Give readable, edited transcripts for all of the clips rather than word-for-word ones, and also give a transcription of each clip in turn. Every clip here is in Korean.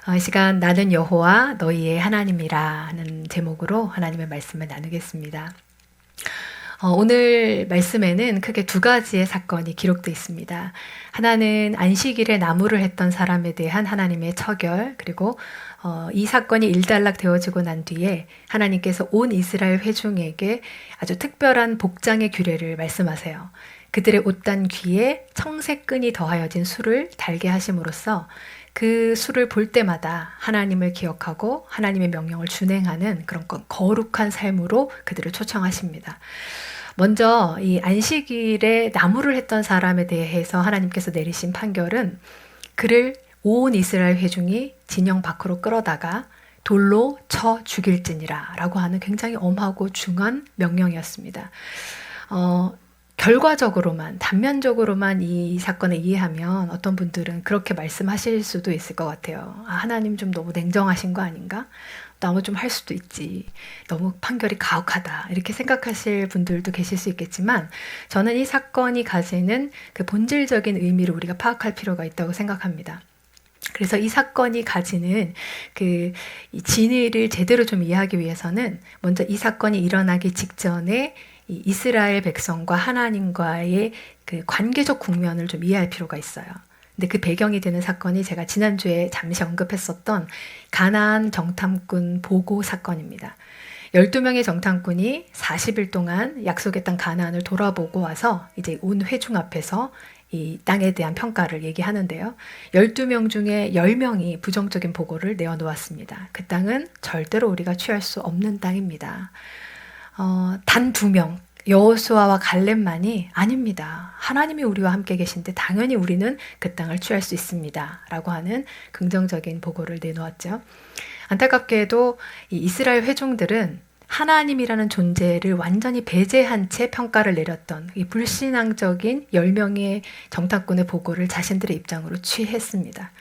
이 시간 나는 여호와 너희의 하나님이라 하는 제목으로 하나님의 말씀을 나누겠습니다. 오늘 말씀에는 크게 두 가지의 사건이 기록되어 있습니다. 하나는 안식일에 나무를 했던 사람에 대한 하나님의 처결, 그리고 이 사건이 일단락 되어지고 난 뒤에 하나님께서 온 이스라엘 회중에게 아주 특별한 복장의 규례를 말씀하세요. 그들의 옷단 귀에 청색끈이 더하여진 술을 달게 하심으로써 그 술을 볼 때마다 하나님을 기억하고 하나님의 명령을 준행하는 그런 거룩한 삶으로 그들을 초청하십니다. 먼저 이 안식일에 나무를 했던 사람에 대해서 하나님께서 내리신 판결은 그를 온 이스라엘 회중이 진영 밖으로 끌어다가 돌로 쳐 죽일지니라 라고 하는 굉장히 엄하고 중한 명령이었습니다. 결과적으로만, 단면적으로만 이 사건을 이해하면 어떤 분들은 그렇게 말씀하실 수도 있을 것 같아요. 하나님 좀 너무 냉정하신 거 아닌가? 너무 좀 할 수도 있지. 너무 판결이 가혹하다. 이렇게 생각하실 분들도 계실 수 있겠지만 저는 이 사건이 가지는 그 본질적인 의미를 우리가 파악할 필요가 있다고 생각합니다. 그래서 이 사건이 가지는 이 진위를 제대로 좀 이해하기 위해서는 먼저 이 사건이 일어나기 직전에 이 이스라엘 백성과 하나님과의 그 관계적 국면을 좀 이해할 필요가 있어요. 근데 그 배경이 되는 사건이 제가 지난주에 잠시 언급했었던 가나안 정탐꾼 보고 사건입니다. 12명의 정탐꾼이 40일 동안 약속의 땅 가나안을 돌아보고 와서 이제 온 회중 앞에서 이 땅에 대한 평가를 얘기하는데요. 12명 중에 10명이 부정적인 보고를 내어놓았습니다. 그 땅은 절대로 우리가 취할 수 없는 땅입니다. 단 2명, 여호수아와 갈렙만이 아닙니다. 하나님이 우리와 함께 계신데 당연히 우리는 그 땅을 취할 수 있습니다. 라고 하는 긍정적인 보고를 내놓았죠. 안타깝게도 이 이스라엘 회중들은 하나님이라는 존재를 완전히 배제한 채 평가를 내렸던 이 불신앙적인 10명의 정탐꾼의 보고를 자신들의 입장으로 취했습니다.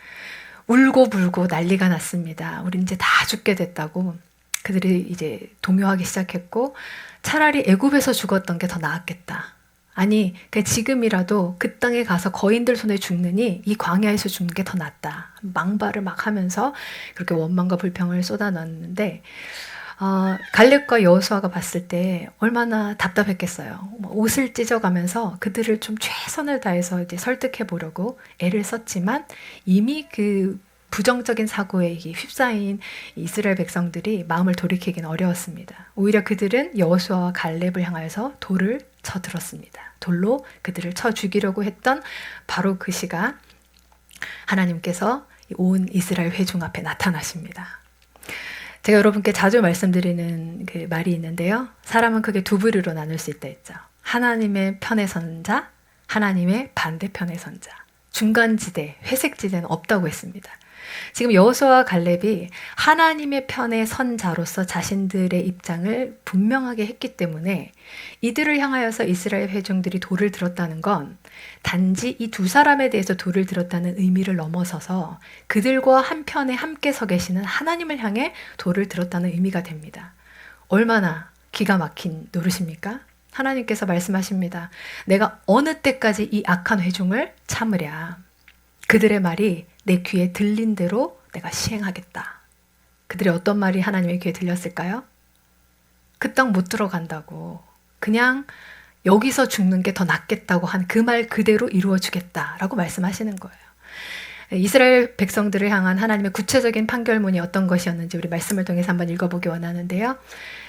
울고 불고 난리가 났습니다. 우리 이제 다 죽게 됐다고 그들이 이제 동요하기 시작했고 차라리 애굽에서 죽었던 게 더 나았겠다. 아니 지금이라도 그 땅에 가서 거인들 손에 죽느니 이 광야에서 죽는 게 더 낫다. 망발을 막 하면서 그렇게 원망과 불평을 쏟아놨는데 갈렙과 여호수아가 봤을 때 얼마나 답답했겠어요. 옷을 찢어가면서 그들을 좀 최선을 다해서 이제 설득해 보려고 애를 썼지만 이미 그 부정적인 사고에 휩싸인 이스라엘 백성들이 마음을 돌이키긴 어려웠습니다. 오히려 그들은 여호수아와 갈렙을 향하여서 돌을 쳐들었습니다. 돌로 그들을 쳐 죽이려고 했던 바로 그 시간 하나님께서 온 이스라엘 회중 앞에 나타나십니다. 제가 여러분께 자주 말씀드리는 그 말이 있는데요. 사람은 크게 두 부류로 나눌 수 있다 했죠. 하나님의 편에 선 자, 하나님의 반대편에 선 자. 중간지대, 회색지대는 없다고 했습니다. 지금 여호수아와 갈렙이 하나님의 편에 선 자로서 자신들의 입장을 분명하게 했기 때문에 이들을 향하여서 이스라엘 회중들이 돌을 들었다는 건 단지 이 두 사람에 대해서 돌을 들었다는 의미를 넘어서서 그들과 한편에 함께 서 계시는 하나님을 향해 돌을 들었다는 의미가 됩니다. 얼마나 기가 막힌 노릇입니까? 하나님께서 말씀하십니다. 내가 어느 때까지 이 악한 회중을 참으랴. 그들의 말이 내 귀에 들린 대로 내가 시행하겠다. 그들의 어떤 말이 하나님의 귀에 들렸을까요? 그 땅 못 들어간다고. 그냥 여기서 죽는 게 더 낫겠다고 한 그 말 그대로 이루어주겠다라고 말씀하시는 거예요. 이스라엘 백성들을 향한 하나님의 구체적인 판결문이 어떤 것이었는지 우리 말씀을 통해서 한번 읽어보기 원하는데요.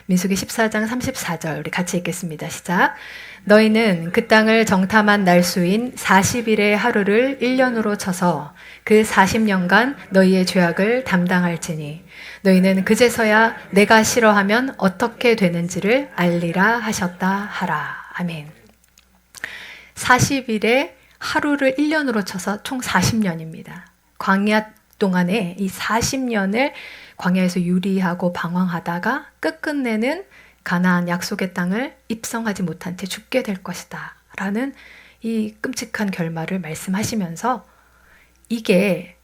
민수기 14장 34절 우리 같이 읽겠습니다. 시작. 너희는 그 땅을 정탐한 날수인 40일의 하루를 1년으로 쳐서 그 40년간 너희의 죄악을 담당할지니 너희는 그제서야 내가 싫어하면 어떻게 되는지를 알리라 하셨다 하라. 아멘. 40일의 하루를 1년으로 쳐서 총 40년입니다. 광야 동안에 이 40년을 광야에서 유리하고 방황하다가 끝끝내는 가나안 약속의 땅을 입성하지 못한 채 죽게 될 것이다 라는 이 끔찍한 결말을 말씀하시면서 이게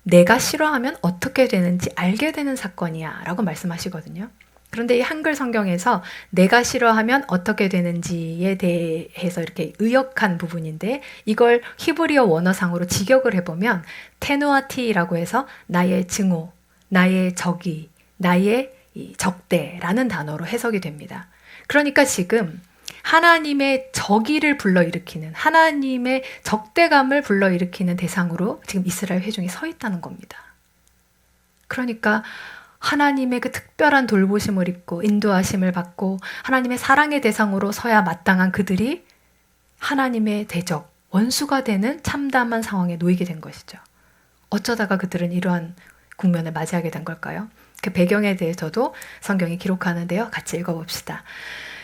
내가 싫어하면 어떻게 되는지 알게 되는 사건이야 라고 말씀하시거든요. 그런데 이 한글 성경에서 내가 싫어하면 어떻게 되는지에 대해서 이렇게 의역한 부분인데 이걸 히브리어 원어상으로 직역을 해보면 테누아티라고 해서 나의 증오, 나의 적이, 나의 이 적대라는 단어로 해석이 됩니다. 그러니까 지금 하나님의 적의를 불러일으키는 하나님의 적대감을 불러일으키는 대상으로 지금 이스라엘 회중이 서 있다는 겁니다. 그러니까 하나님의 그 특별한 돌보심을 입고 인도하심을 받고 하나님의 사랑의 대상으로 서야 마땅한 그들이 하나님의 대적, 원수가 되는 참담한 상황에 놓이게 된 것이죠. 어쩌다가 그들은 이러한 국면을 맞이하게 된 걸까요? 그 배경에 대해서도 성경이 기록하는데요. 같이 읽어봅시다.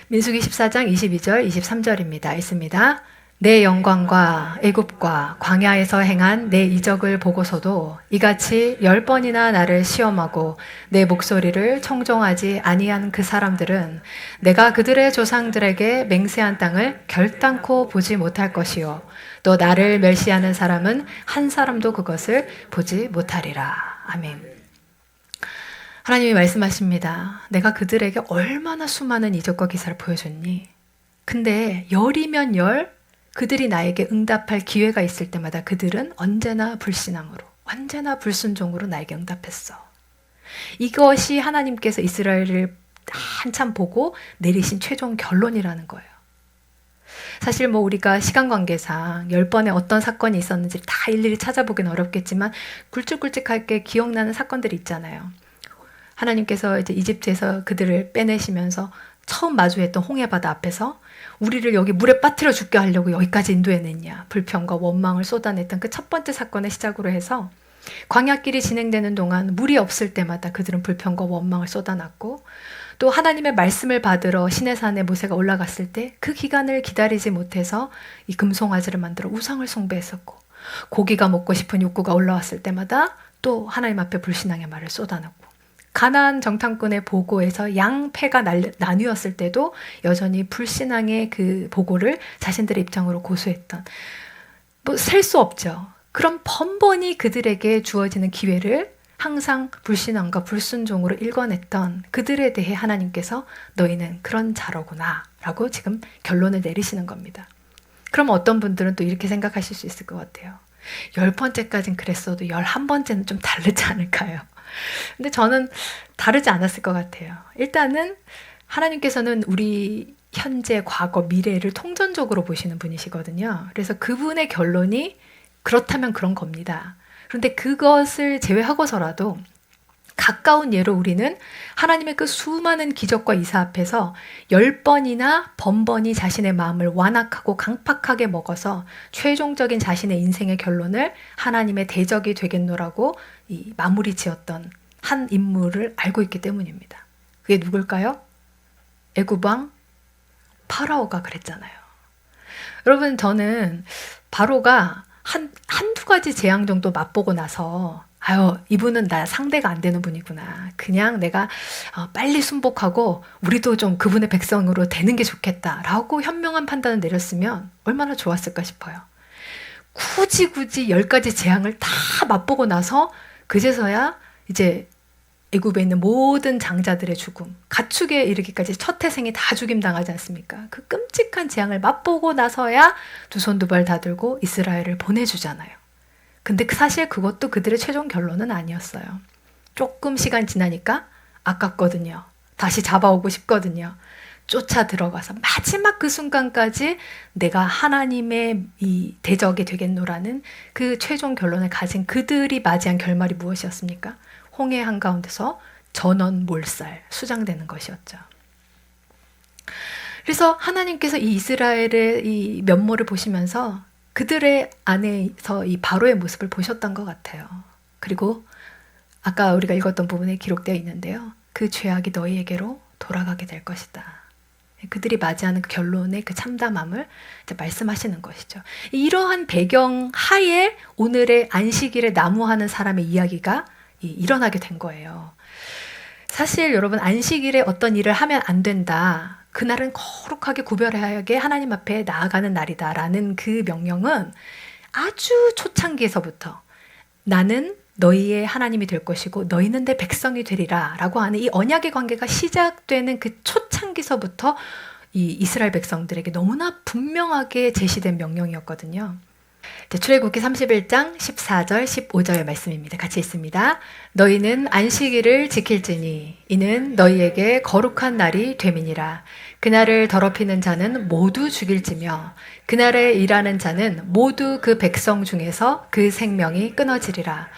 민수기 14장 22절 23절입니다. 있습니다. 내 영광과 애굽과 광야에서 행한 내 이적을 보고서도 이같이 10번이나 나를 시험하고 내 목소리를 청종하지 아니한 그 사람들은 내가 그들의 조상들에게 맹세한 땅을 결단코 보지 못할 것이요 또 나를 멸시하는 사람은 한 사람도 그것을 보지 못하리라. 아멘. 하나님이 말씀하십니다. 내가 그들에게 얼마나 수많은 이적과 기사를 보여줬니? 근데 열이면 열 그들이 나에게 응답할 기회가 있을 때마다 그들은 언제나 불신앙으로, 언제나 불순종으로 나에게 응답했어. 이것이 하나님께서 이스라엘을 한참 보고 내리신 최종 결론이라는 거예요. 사실 뭐 우리가 시간 관계상 10번의 어떤 사건이 있었는지 다 일일이 찾아보긴 어렵겠지만 굵직굵직하게 기억나는 사건들이 있잖아요. 하나님께서 이제 이집트에서 그들을 빼내시면서 처음 마주했던 홍해바다 앞에서 우리를 여기 물에 빠뜨려 죽게 하려고 여기까지 인도해냈냐. 불평과 원망을 쏟아냈던 그 첫 번째 사건의 시작으로 해서 광야길이 진행되는 동안 물이 없을 때마다 그들은 불평과 원망을 쏟아놨고 또 하나님의 말씀을 받으러 시내산에 모세가 올라갔을 때 그 기간을 기다리지 못해서 이 금송아지를 만들어 우상을 숭배했었고 고기가 먹고 싶은 욕구가 올라왔을 때마다 또 하나님 앞에 불신앙의 말을 쏟아놨고 가나안 정탐꾼의 보고에서 양패가 나뉘었을 때도 여전히 불신앙의 그 보고를 자신들의 입장으로 고수했던 뭐 셀 수 없죠. 그럼 번번이 그들에게 주어지는 기회를 항상 불신앙과 불순종으로 일궈냈던 그들에 대해 하나님께서 너희는 그런 자로구나 라고 지금 결론을 내리시는 겁니다. 그럼 어떤 분들은 또 이렇게 생각하실 수 있을 것 같아요. 10번째까지는 그랬어도 11번째는 좀 다르지 않을까요? 근데 저는 다르지 않았을 것 같아요. 일단은 하나님께서는 우리 현재, 과거, 미래를 통전적으로 보시는 분이시거든요. 그래서 그분의 결론이 그렇다면 그런 겁니다. 그런데 그것을 제외하고서라도 가까운 예로 우리는 하나님의 그 수많은 기적과 이사 앞에서 10번이나 번번이 자신의 마음을 완악하고 강팍하게 먹어서 최종적인 자신의 인생의 결론을 하나님의 대적이 되겠노라고 이 마무리 지었던 한 인물을 알고 있기 때문입니다. 그게 누굴까요? 애굽 왕 파라오가 그랬잖아요. 여러분, 저는 바로가 한두 가지 재앙 정도 맛보고 나서 아유, 이분은 나 상대가 안 되는 분이구나. 그냥 내가 빨리 순복하고 우리도 좀 그분의 백성으로 되는 게 좋겠다라고 현명한 판단을 내렸으면 얼마나 좋았을까 싶어요. 굳이 10가지 재앙을 다 맛보고 나서 그제서야 이제 애굽에 있는 모든 장자들의 죽음, 가축에 이르기까지 첫 태생이 다 죽임당하지 않습니까? 그 끔찍한 재앙을 맛보고 나서야 두 손 두 발 다 들고 이스라엘을 보내주잖아요. 근데 사실 그것도 그들의 최종 결론은 아니었어요. 조금 시간 지나니까 아깝거든요. 다시 잡아오고 싶거든요. 쫓아 들어가서 마지막 그 순간까지 내가 하나님의 이 대적이 되겠노라는 그 최종 결론을 가진 그들이 맞이한 결말이 무엇이었습니까? 홍해 한가운데서 전원 몰살, 수장되는 것이었죠. 그래서 하나님께서 이 이스라엘의 이 면모를 보시면서 그들의 안에서 이 바로의 모습을 보셨던 것 같아요. 그리고 아까 우리가 읽었던 부분에 기록되어 있는데요. 그 죄악이 너희에게로 돌아가게 될 것이다. 그들이 맞이하는 그 결론의 그 참담함을 이제 말씀하시는 것이죠. 이러한 배경 하에 오늘의 안식일에 나무하는 사람의 이야기가 일어나게 된 거예요. 사실 여러분, 안식일에 어떤 일을 하면 안 된다. 그날은 거룩하게 구별하게 하나님 앞에 나아가는 날이다라는 그 명령은 아주 초창기에서부터 나는 너희의 하나님이 될 것이고 너희는 내 백성이 되리라 라고 하는 이 언약의 관계가 시작되는 그 초창기서부터 이 이스라엘 백성들에게 너무나 분명하게 제시된 명령이었거든요. 출애굽기 31장 14절 15절 말씀입니다. 같이 있습니다. 너희는 안식일을 지킬지니 이는 너희에게 거룩한 날이 됨이니라. 그날을 더럽히는 자는 모두 죽일지며 그날에 일하는 자는 모두 그 백성 중에서 그 생명이 끊어지리라.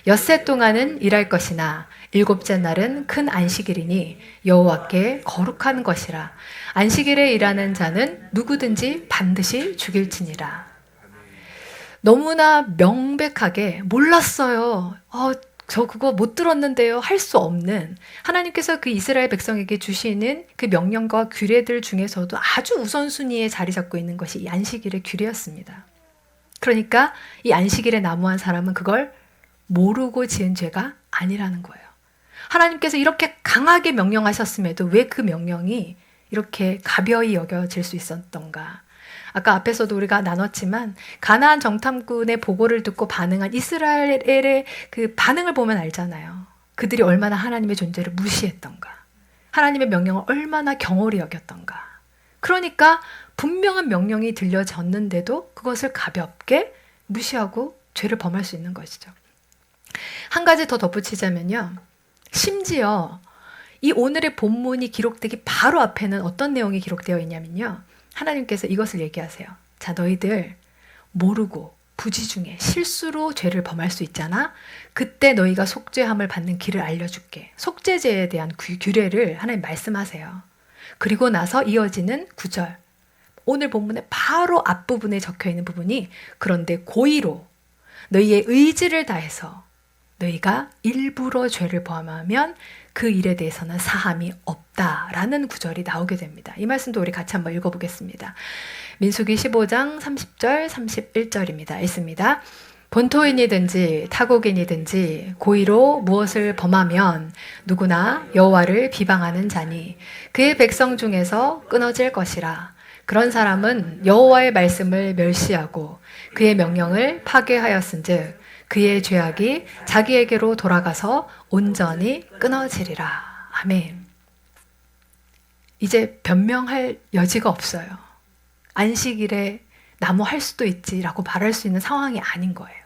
엿새 동안은 일할 것이나 일곱째 날은 큰 안식일이니 여호와께 거룩한 것이라. 안식일에 일하는 자는 누구든지 반드시 죽일지니라. 너무나 명백하게 몰랐어요. 저 그거 못 들었는데요. 할 수 없는 하나님께서 그 이스라엘 백성에게 주시는 그 명령과 규례들 중에서도 아주 우선순위에 자리 잡고 있는 것이 이 안식일의 규례였습니다. 그러니까 이 안식일에 나무한 사람은 그걸 모르고 지은 죄가 아니라는 거예요. 하나님께서 이렇게 강하게 명령하셨음에도 왜 그 명령이 이렇게 가벼이 여겨질 수 있었던가? 아까 앞에서도 우리가 나눴지만 가나안 정탐꾼의 보고를 듣고 반응한 이스라엘의 그 반응을 보면 알잖아요. 그들이 얼마나 하나님의 존재를 무시했던가. 하나님의 명령을 얼마나 경홀히 여겼던가. 그러니까 분명한 명령이 들려졌는데도 그것을 가볍게 무시하고 죄를 범할 수 있는 것이죠. 한 가지 더 덧붙이자면요. 심지어 이 오늘의 본문이 기록되기 바로 앞에는 어떤 내용이 기록되어 있냐면요. 하나님께서 이것을 얘기하세요. 자, 너희들 모르고 부지중에 실수로 죄를 범할 수 있잖아. 그때 너희가 속죄함을 받는 길을 알려줄게. 속죄제에 대한 규례를 하나님 말씀하세요. 그리고 나서 이어지는 9절. 오늘 본문의 바로 앞부분에 적혀있는 부분이 그런데 고의로 너희의 의지를 다해서 너희가 일부러 죄를 범하면 그 일에 대해서는 사함이 없다라는 구절이 나오게 됩니다. 이 말씀도 우리 같이 한번 읽어보겠습니다. 민수기 15장 30절 31절입니다. 읽습니다. 본토인이든지 타국인이든지 고의로 무엇을 범하면 누구나 여호와를 비방하는 자니 그의 백성 중에서 끊어질 것이라. 그런 사람은 여호와의 말씀을 멸시하고 그의 명령을 파괴하였은즉 그의 죄악이 자기에게로 돌아가서 온전히 끊어지리라. 아멘. 이제 변명할 여지가 없어요. 안식일에 나무할 수도 있지라고 말할 수 있는 상황이 아닌 거예요.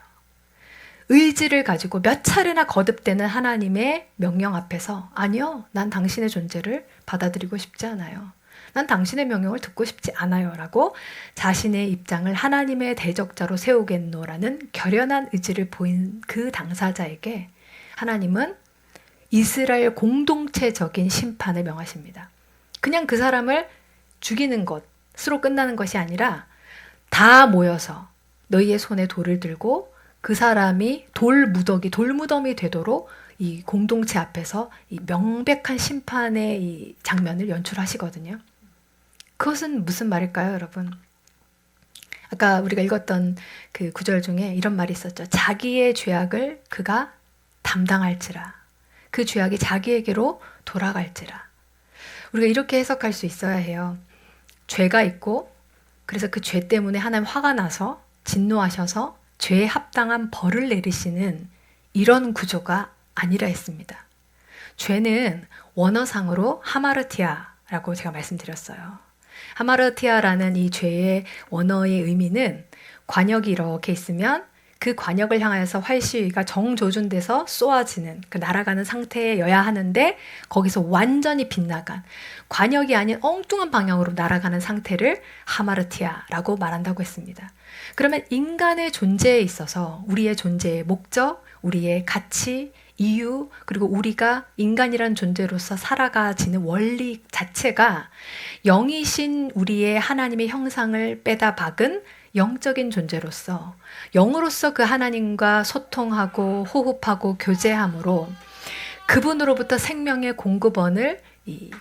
의지를 가지고 몇 차례나 거듭되는 하나님의 명령 앞에서 아니요, 난 당신의 존재를 받아들이고 싶지 않아요. 난 당신의 명령을 듣고 싶지 않아요 라고 자신의 입장을 하나님의 대적자로 세우겠노라는 결연한 의지를 보인 그 당사자에게 하나님은 이스라엘 공동체적인 심판을 명하십니다. 그냥 그 사람을 죽이는 것으로 끝나는 것이 아니라 다 모여서 너희의 손에 돌을 들고 그 사람이 돌무덤이 되도록 이 공동체 앞에서 이 명백한 심판의 이 장면을 연출하시거든요. 그것은 무슨 말일까요, 여러분? 아까 우리가 읽었던 그 구절 중에 이런 말이 있었죠. 자기의 죄악을 그가 담당할지라. 그 죄악이 자기에게로 돌아갈지라. 우리가 이렇게 해석할 수 있어야 해요. 죄가 있고 그래서 그 죄 때문에 하나님 화가 나서 진노하셔서 죄에 합당한 벌을 내리시는 이런 구조가 아니라 했습니다. 죄는 원어상으로 하마르티아라고 제가 말씀드렸어요. 하마르티아라는 이 죄의 원어의 의미는 관역이 이렇게 있으면 그 관역을 향하여서 활시위가 정조준돼서 쏘아지는 그 날아가는 상태여야 하는데 거기서 완전히 빗나간 관역이 아닌 엉뚱한 방향으로 날아가는 상태를 하마르티아라고 말한다고 했습니다. 그러면 인간의 존재에 있어서 우리의 존재의 목적, 우리의 가치, 이유, 그리고 우리가 인간이란 존재로서 살아가지는 원리 자체가 영이신 우리의 하나님의 형상을 빼다 박은 영적인 존재로서 영으로서 그 하나님과 소통하고 호흡하고 교제함으로 그분으로부터 생명의 공급원을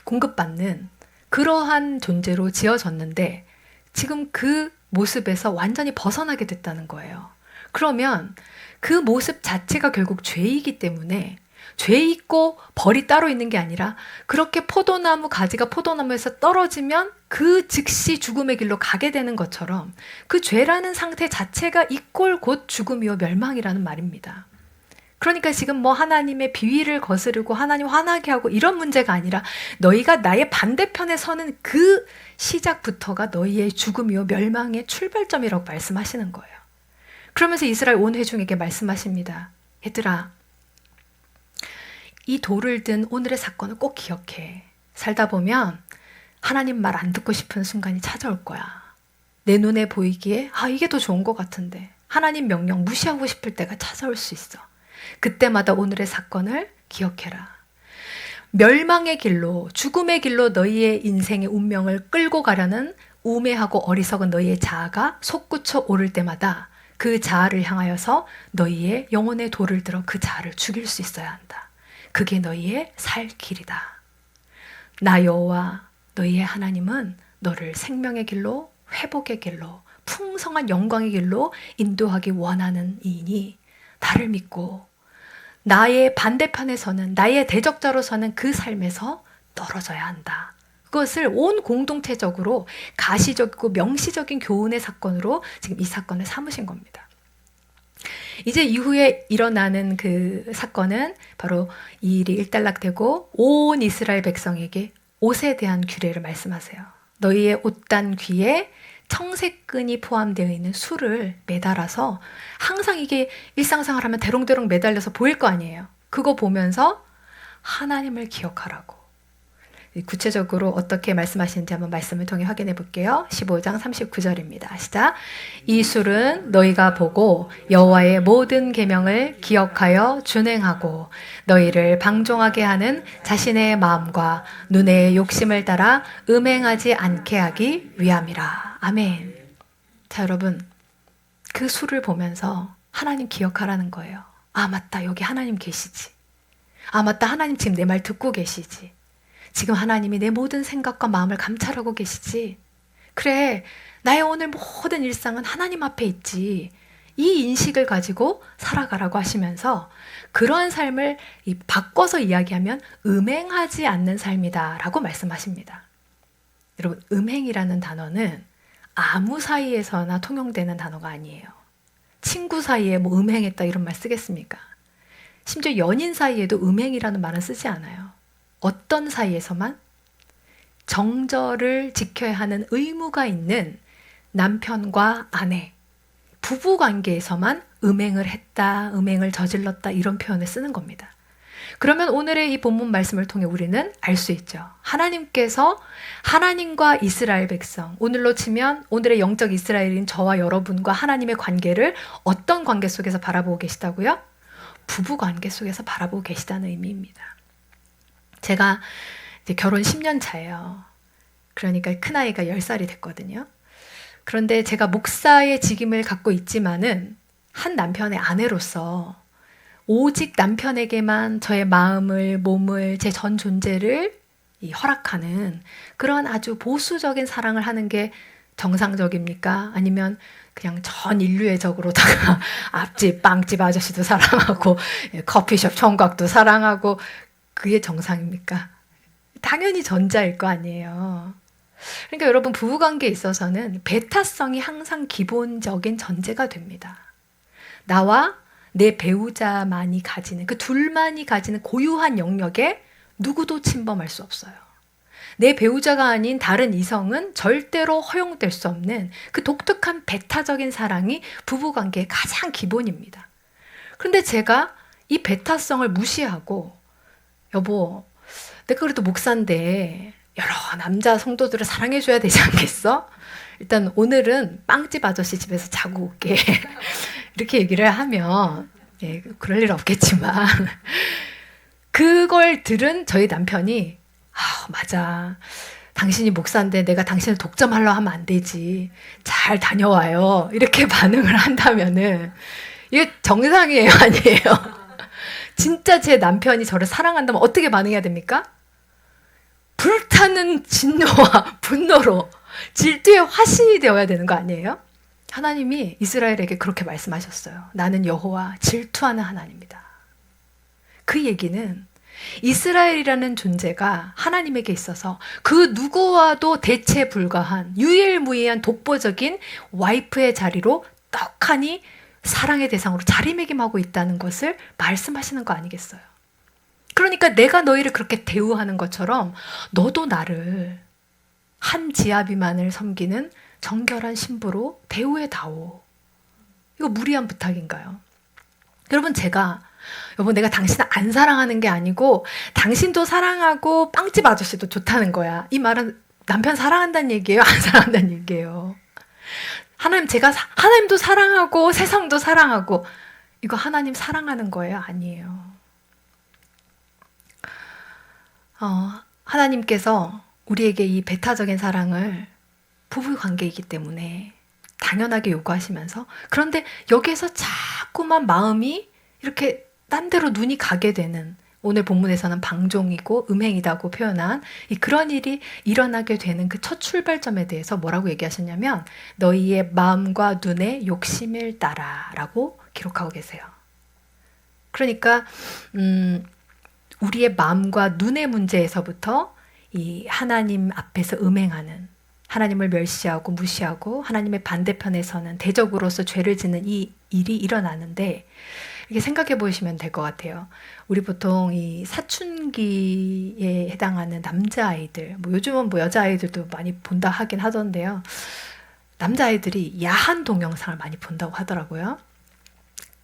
공급받는 그러한 존재로 지어졌는데 지금 그 모습에서 완전히 벗어나게 됐다는 거예요. 그러면 그 모습 자체가 결국 죄이기 때문에 죄 있고 벌이 따로 있는 게 아니라 그렇게 포도나무 가지가 포도나무에서 떨어지면 그 즉시 죽음의 길로 가게 되는 것처럼 그 죄라는 상태 자체가 이꼴 곧 죽음이요 멸망이라는 말입니다. 그러니까 지금 뭐 하나님의 비위를 거스르고 하나님 화나게 하고 이런 문제가 아니라 너희가 나의 반대편에 서는 그 시작부터가 너희의 죽음이요 멸망의 출발점이라고 말씀하시는 거예요. 그러면서 이스라엘 온 회중에게 말씀하십니다. 얘들아, 이 돌을 든 오늘의 사건을 꼭 기억해. 살다 보면 하나님 말 안 듣고 싶은 순간이 찾아올 거야. 내 눈에 보이기에 이게 더 좋은 것 같은데 하나님 명령 무시하고 싶을 때가 찾아올 수 있어. 그때마다 오늘의 사건을 기억해라. 멸망의 길로, 죽음의 길로 너희의 인생의 운명을 끌고 가려는 우매하고 어리석은 너희의 자아가 솟구쳐 오를 때마다 그 자아를 향하여서 너희의 영혼의 돌을 들어 그 자아를 죽일 수 있어야 한다. 그게 너희의 살 길이다. 나 여호와 너희의 하나님은 너를 생명의 길로, 회복의 길로, 풍성한 영광의 길로 인도하기 원하는 이니 나를 믿고 나의 반대편에 서는, 나의 대적자로 서는 그 삶에서 떨어져야 한다. 그것을 온 공동체적으로 가시적이고 명시적인 교훈의 사건으로 지금 이 사건을 삼으신 겁니다. 이제 이후에 일어나는 그 사건은 바로 이 일이 일단락되고 온 이스라엘 백성에게 옷에 대한 규례를 말씀하세요. 너희의 옷단 귀에 청색끈이 포함되어 있는 술을 매달아서 항상 이게 일상생활하면 대롱대롱 매달려서 보일 거 아니에요. 그거 보면서 하나님을 기억하라고. 구체적으로 어떻게 말씀하시는지 한번 말씀을 통해 확인해 볼게요. 15장 39절입니다. 시작. 이 술은 너희가 보고 여호와의 모든 계명을 기억하여 준행하고 너희를 방종하게 하는 자신의 마음과 눈의 욕심을 따라 음행하지 않게 하기 위함이라. 아멘. 자, 여러분, 그 술을 보면서 하나님 기억하라는 거예요. 아, 맞다. 여기 하나님 계시지. 아, 맞다. 하나님 지금 내 말 듣고 계시지. 지금 하나님이 내 모든 생각과 마음을 감찰하고 계시지. 그래, 나의 오늘 모든 일상은 하나님 앞에 있지. 이 인식을 가지고 살아가라고 하시면서 그러한 삶을 바꿔서 이야기하면 음행하지 않는 삶이다 라고 말씀하십니다. 여러분, 음행이라는 단어는 아무 사이에서나 통용되는 단어가 아니에요. 친구 사이에 뭐 음행했다 이런 말 쓰겠습니까? 심지어 연인 사이에도 음행이라는 말은 쓰지 않아요. 어떤 사이에서만 정절을 지켜야 하는 의무가 있는 남편과 아내, 부부 관계에서만 음행을 했다, 음행을 저질렀다 이런 표현을 쓰는 겁니다. 그러면 오늘의 이 본문 말씀을 통해 우리는 알 수 있죠. 하나님께서 하나님과 이스라엘 백성, 오늘로 치면 오늘의 영적 이스라엘인 저와 여러분과 하나님의 관계를 어떤 관계 속에서 바라보고 계시다고요? 부부 관계 속에서 바라보고 계시다는 의미입니다. 제가 이제 결혼 10년 차예요. 그러니까 큰아이가 10살이 됐거든요. 그런데 제가 목사의 직임을 갖고 있지만은 한 남편의 아내로서 오직 남편에게만 저의 마음을, 몸을, 제 전 존재를 허락하는 그런 아주 보수적인 사랑을 하는 게 정상적입니까? 아니면 그냥 전 인류의 적으로다가 앞집, 빵집 아저씨도 사랑하고 커피숍 총각도 사랑하고 그게 정상입니까? 당연히 전자일 거 아니에요. 그러니까 여러분, 부부관계에 있어서는 배타성이 항상 기본적인 전제가 됩니다. 나와 내 배우자만이 가지는, 그 둘만이 가지는 고유한 영역에 누구도 침범할 수 없어요. 내 배우자가 아닌 다른 이성은 절대로 허용될 수 없는 그 독특한 배타적인 사랑이 부부관계의 가장 기본입니다. 그런데 제가 이 배타성을 무시하고 여보, 내가 그래도 목사인데 여러 남자 성도들을 사랑해줘야 되지 않겠어? 일단 오늘은 빵집 아저씨 집에서 자고 올게. 이렇게 얘기를 하면 그럴 일 없겠지만 그걸 들은 저희 남편이 맞아. 당신이 목사인데 내가 당신을 독점하려 하면 안 되지. 잘 다녀와요. 이렇게 반응을 한다면은 이게 정상이에요, 아니에요? 진짜 제 남편이 저를 사랑한다면 어떻게 반응해야 됩니까? 불타는 진노와 분노로 질투의 화신이 되어야 되는 거 아니에요? 하나님이 이스라엘에게 그렇게 말씀하셨어요. 나는 여호와 질투하는 하나님이다. 그 얘기는 이스라엘이라는 존재가 하나님에게 있어서 그 누구와도 대체 불가한 유일무이한 독보적인 와이프의 자리로 떡하니 사랑의 대상으로 자리매김하고 있다는 것을 말씀하시는 거 아니겠어요? 그러니까 내가 너희를 그렇게 대우하는 것처럼 너도 나를 한 지아 비만을 섬기는 정결한 신부로 대우해다오. 이거 무리한 부탁인가요? 여러분, 여보, 내가 당신을 안 사랑하는 게 아니고 당신도 사랑하고 빵집 아저씨도 좋다는 거야. 이 말은 남편 사랑한다는 얘기예요? 안 사랑한다는 얘기예요? 하나님도 사랑하고 세상도 사랑하고, 이거 하나님 사랑하는 거예요? 아니에요. 하나님께서 우리에게 이 배타적인 사랑을 부부 관계이기 때문에 당연하게 요구하시면서, 그런데 여기에서 자꾸만 마음이 이렇게 딴 데로 눈이 가게 되는, 오늘 본문에서는 방종이고 음행이다고 표현한 그런 일이 일어나게 되는 그 첫 출발점에 대해서 뭐라고 얘기하셨냐면, 너희의 마음과 눈의 욕심을 따라 라고 기록하고 계세요. 그러니까 우리의 마음과 눈의 문제에서부터 이 하나님 앞에서 음행하는, 하나님을 멸시하고 무시하고 하나님의 반대편에서는 대적으로서 죄를 짓는 이 일이 일어나는데, 이렇게 생각해 보시면 될 것 같아요. 우리 보통 이 사춘기에 해당하는 남자아이들, 요즘은 여자아이들도 많이 본다 하긴 하던데요. 남자아이들이 야한 동영상을 많이 본다고 하더라고요.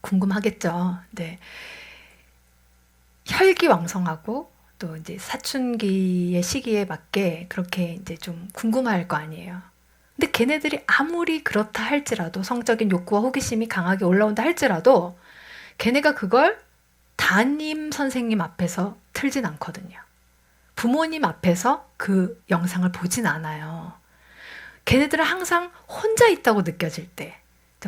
궁금하겠죠. 네. 혈기왕성하고 또 이제 사춘기의 시기에 맞게 그렇게 이제 좀 궁금할 거 아니에요. 근데 걔네들이 아무리 그렇다 할지라도, 성적인 욕구와 호기심이 강하게 올라온다 할지라도 걔네가 그걸 담임 선생님 앞에서 틀진 않거든요. 부모님 앞에서 그 영상을 보진 않아요. 걔네들은 항상 혼자 있다고 느껴질 때,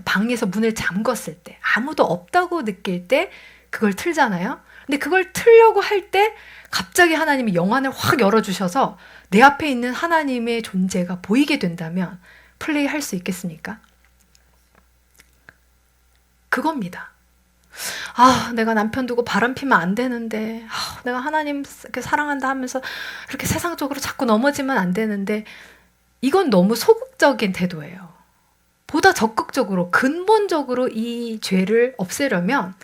방에서 문을 잠궜을 때, 아무도 없다고 느낄 때 그걸 틀잖아요. 근데 그걸 틀려고 할 때 갑자기 하나님이 영안을 확 열어주셔서 내 앞에 있는 하나님의 존재가 보이게 된다면 플레이할 수 있겠습니까? 그겁니다. 내가 남편 두고 바람 피면 안 되는데, 내가 하나님 이렇게 사랑한다 하면서 이렇게 세상적으로 자꾸 넘어지면 안 되는데, 이건 너무 소극적인 태도예요. 보다 적극적으로, 근본적으로 이 죄를 없애려면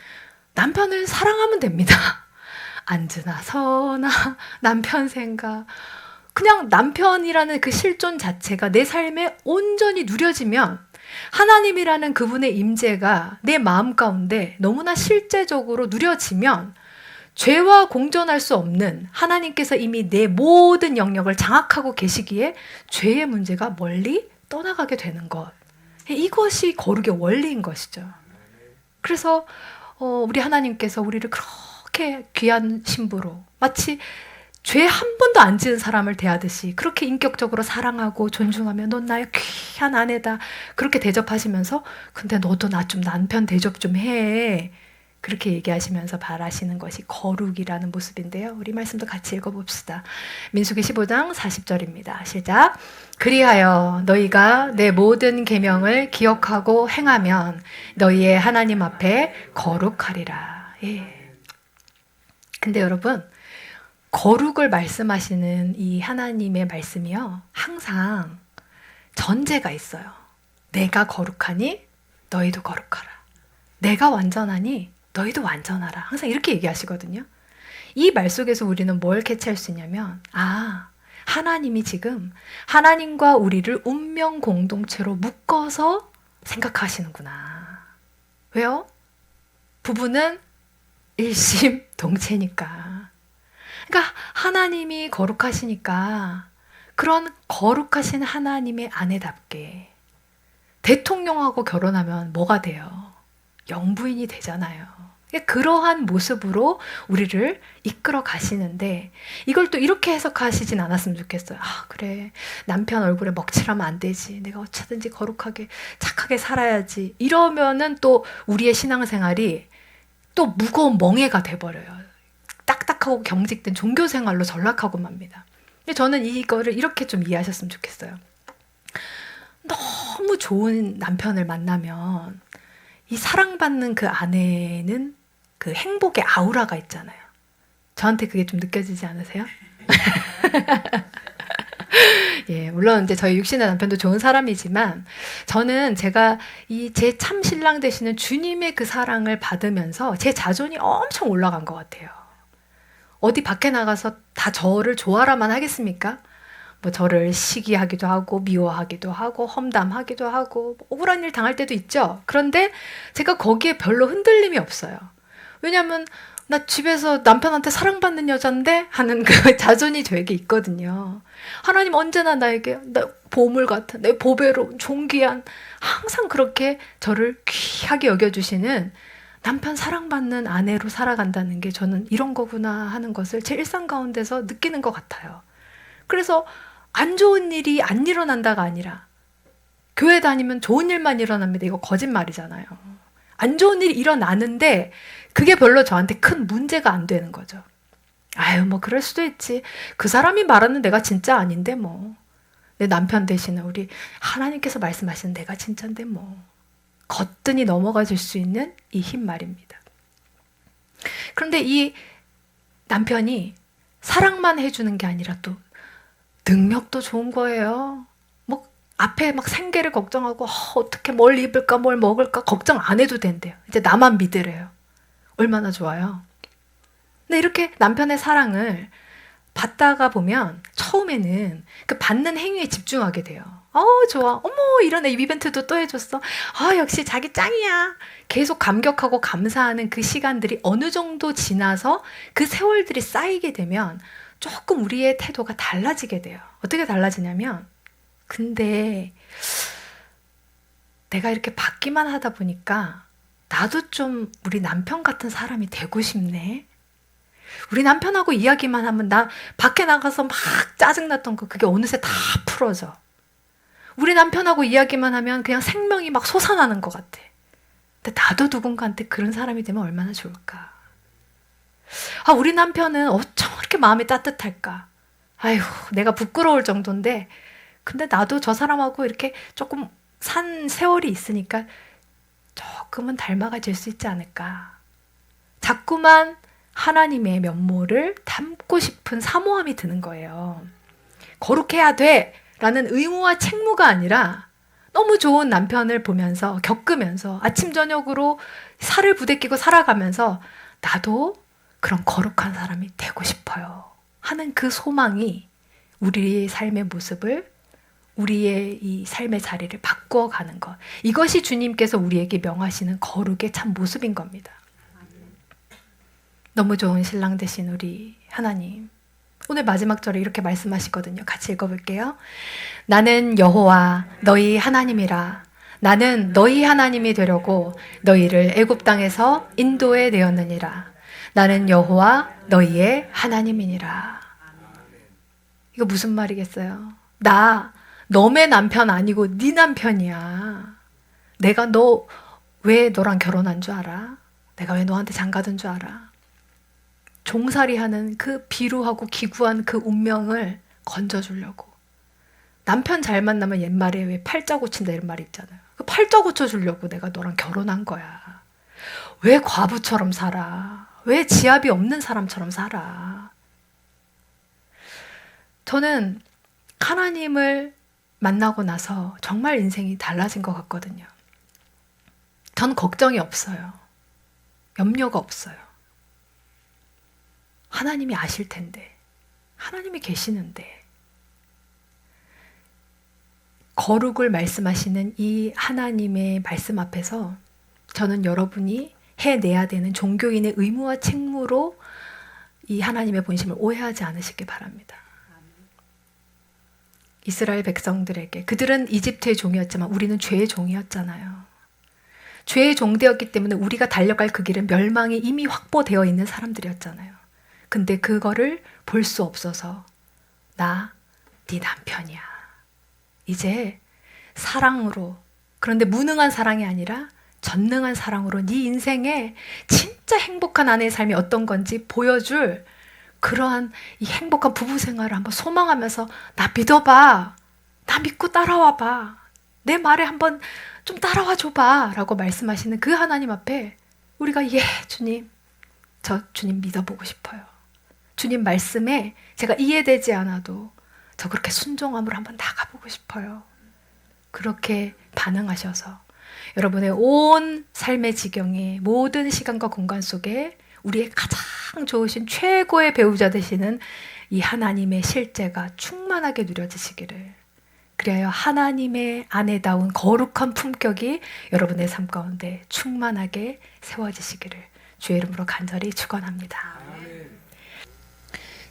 남편을 사랑하면 됩니다. 앉으나 서나 남편 생각, 그냥 남편이라는 그 실존 자체가 내 삶에 온전히 누려지면, 하나님이라는 그분의 임재가 내 마음 가운데 너무나 실제적으로 누려지면, 죄와 공존할 수 없는 하나님께서 이미 내 모든 영역을 장악하고 계시기에 죄의 문제가 멀리 떠나가게 되는 것, 이것이 거룩의 원리인 것이죠. 그래서 우리 하나님께서 우리를 그렇게 귀한 신부로, 마치 죄 한 번도 안 지은 사람을 대하듯이 그렇게 인격적으로 사랑하고 존중하며, 넌 나의 귀한 아내다, 그렇게 대접하시면서, 근데 너도 나 좀 남편 대접 좀 해, 그렇게 얘기하시면서 바라시는 것이 거룩이라는 모습인데요. 우리 말씀도 같이 읽어봅시다. 민수기 15장 40절입니다. 시작. 그리하여 너희가 내 모든 계명을 기억하고 행하면 너희의 하나님 앞에 거룩하리라. 예. 근데 여러분, 거룩을 말씀하시는 이 하나님의 말씀이요, 항상 전제가 있어요. 내가 거룩하니 너희도 거룩하라. 내가 완전하니 너희도 완전하라. 항상 이렇게 얘기하시거든요. 이 말 속에서 우리는 뭘 캐치할 수 있냐면, 하나님이 지금 하나님과 우리를 운명 공동체로 묶어서 생각하시는구나. 왜요? 부부는 일심동체니까. 그러니까 하나님이 거룩하시니까 그런 거룩하신 하나님의 아내답게 대통령하고 결혼하면 뭐가 돼요? 영부인이 되잖아요. 그러한 모습으로 우리를 이끌어 가시는데, 이걸 또 이렇게 해석하시진 않았으면 좋겠어요. 그래, 남편 얼굴에 먹칠하면 안 되지, 내가 어쩌든지 거룩하게 착하게 살아야지, 이러면은 또 우리의 신앙생활이 또 무거운 멍해가 돼버려요. 딱딱하고 경직된 종교생활로 전락하고 맙니다. 근데 저는 이거를 이렇게 좀 이해하셨으면 좋겠어요. 너무 좋은 남편을 만나면 이 사랑받는 그 아내는 그 행복의 아우라가 있잖아요. 저한테 그게 좀 느껴지지 않으세요? 예, 물론 이제 저희 육신의 남편도 좋은 사람이지만 저는 제가 이 제 참 신랑 되시는 주님의 그 사랑을 받으면서 제 자존이 엄청 올라간 것 같아요. 어디 밖에 나가서 다 저를 좋아라만 하겠습니까? 뭐 저를 시기하기도 하고 미워하기도 하고 험담하기도 하고 뭐 억울한 일 당할 때도 있죠. 그런데 제가 거기에 별로 흔들림이 없어요. 왜냐하면 나 집에서 남편한테 사랑받는 여잔데 하는 그 자존이 저에게 있거든요. 하나님 언제나 나에게 보물 같은 내 보배로운 존귀한 항상 그렇게 저를 귀하게 여겨주시는 남편 사랑받는 아내로 살아간다는 게 저는 이런 거구나 하는 것을 제 일상 가운데서 느끼는 것 같아요. 그래서 안 좋은 일이 안 일어난다가 아니라 교회 다니면 좋은 일만 일어납니다. 이거 거짓말이잖아요. 안 좋은 일이 일어나는데 그게 별로 저한테 큰 문제가 안 되는 거죠. 아유, 뭐 그럴 수도 있지. 그 사람이 말하는 내가 진짜 아닌데 뭐. 내 남편 되시는 우리 하나님께서 말씀하시는 내가 진짜인데 뭐. 거뜬히 넘어가 줄 수 있는 이 힘 말입니다. 그런데 이 남편이 사랑만 해주는 게 아니라 또 능력도 좋은 거예요. 뭐 앞에 막 생계를 걱정하고 어떻게 뭘 입을까 뭘 먹을까 걱정 안 해도 된대요. 이제 나만 믿으래요. 얼마나 좋아요. 근데 이렇게 남편의 사랑을 받다가 보면 처음에는 그 받는 행위에 집중하게 돼요. 좋아. 어머, 이런 이벤트도 또 해줬어. 역시 자기 짱이야. 계속 감격하고 감사하는 그 시간들이 어느 정도 지나서 그 세월들이 쌓이게 되면 조금 우리의 태도가 달라지게 돼요. 어떻게 달라지냐면, 근데 내가 이렇게 받기만 하다 보니까 나도 좀 우리 남편 같은 사람이 되고 싶네. 우리 남편하고 이야기만 하면 나 밖에 나가서 막 짜증났던 거 그게 어느새 다 풀어져. 우리 남편하고 이야기만 하면 그냥 생명이 막 솟아나는 것 같아. 근데 나도 누군가한테 그런 사람이 되면 얼마나 좋을까. 우리 남편은 어쩜 이렇게 마음이 따뜻할까. 아휴, 내가 부끄러울 정도인데 근데 나도 저 사람하고 이렇게 조금 산 세월이 있으니까 조금은 닮아가질 수 있지 않을까. 자꾸만 하나님의 면모를 담고 싶은 사모함이 드는 거예요. 거룩해야 돼 라는 의무와 책무가 아니라 너무 좋은 남편을 보면서 겪으면서 아침 저녁으로 살을 부대끼고 살아가면서 나도 그런 거룩한 사람이 되고 싶어요 하는 그 소망이 우리의 삶의 모습을 우리의 이 삶의 자리를 바꾸어가는 것. 이것이 주님께서 우리에게 명하시는 거룩의 참 모습인 겁니다. 너무 좋은 신랑 되신 우리 하나님. 오늘 마지막 절에 이렇게 말씀하시거든요. 같이 읽어볼게요. 나는 여호와 너희 하나님이라. 나는 너희 하나님이 되려고 너희를 애굽 땅에서 인도해 내었느니라. 나는 여호와 너희의 하나님이니라. 이거 무슨 말이겠어요? 나 너의 남편 아니고 네 남편이야. 내가 너 왜 너랑 결혼한 줄 알아? 내가 왜 너한테 장가든 줄 알아? 종살이하는 그 비루하고 기구한 그 운명을 건져주려고. 남편 잘 만나면 옛말에 왜 팔자 고친다 이런 말이 있잖아요. 그 팔자 고쳐주려고 내가 너랑 결혼한 거야. 왜 과부처럼 살아? 왜 지압이 없는 사람처럼 살아? 저는 하나님을 만나고 나서 정말 인생이 달라진 것 같거든요. 전 걱정이 없어요. 염려가 없어요. 하나님이 아실 텐데, 하나님이 계시는데, 거룩을 말씀하시는 이 하나님의 말씀 앞에서 저는 여러분이 해내야 되는 종교인의 의무와 책무로 이 하나님의 본심을 오해하지 않으시기 바랍니다. 이스라엘 백성들에게 그들은 이집트의 종이었지만 우리는 죄의 종이었잖아요. 죄의 종되었기 때문에 우리가 달려갈 그 길은 멸망이 이미 확보되어 있는 사람들이었잖아요. 근데 그거를 볼 수 없어서 나 네 남편이야. 이제 사랑으로, 그런데 무능한 사랑이 아니라 전능한 사랑으로 네 인생에 진짜 행복한 아내의 삶이 어떤 건지 보여줄 그러한 이 행복한 부부 생활을 한번 소망하면서 나 믿어봐. 나 믿고 따라와봐. 내 말에 한번 좀 따라와 줘봐 라고 말씀하시는 그 하나님 앞에 우리가 예 주님, 저 주님 믿어보고 싶어요. 주님 말씀에 제가 이해되지 않아도 저 그렇게 순종함으로 한번 나가보고 싶어요. 그렇게 반응하셔서 여러분의 온 삶의 지경에 모든 시간과 공간 속에 우리의 가장 좋으신 최고의 배우자 되시는 이 하나님의 실제가 충만하게 누려지시기를, 그래야 하나님의 아내다운 거룩한 품격이 여러분의 삶 가운데 충만하게 세워지시기를 주의 이름으로 간절히 축원합니다.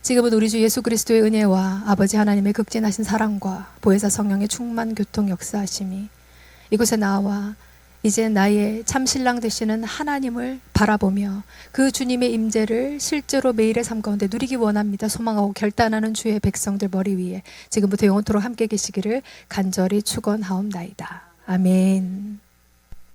지금은 우리 주 예수 그리스도의 은혜와 아버지 하나님의 극진하신 사랑과 보혜사 성령의 충만 교통 역사하심이 이곳에 나와 이제 나의 참신랑 되시는 하나님을 바라보며 그 주님의 임재를 실제로 매일의 삶 가운데 누리기 원합니다. 소망하고 결단하는 주의 백성들 머리 위에 지금부터 영원토록 함께 계시기를 간절히 축원하옵나이다. 아멘.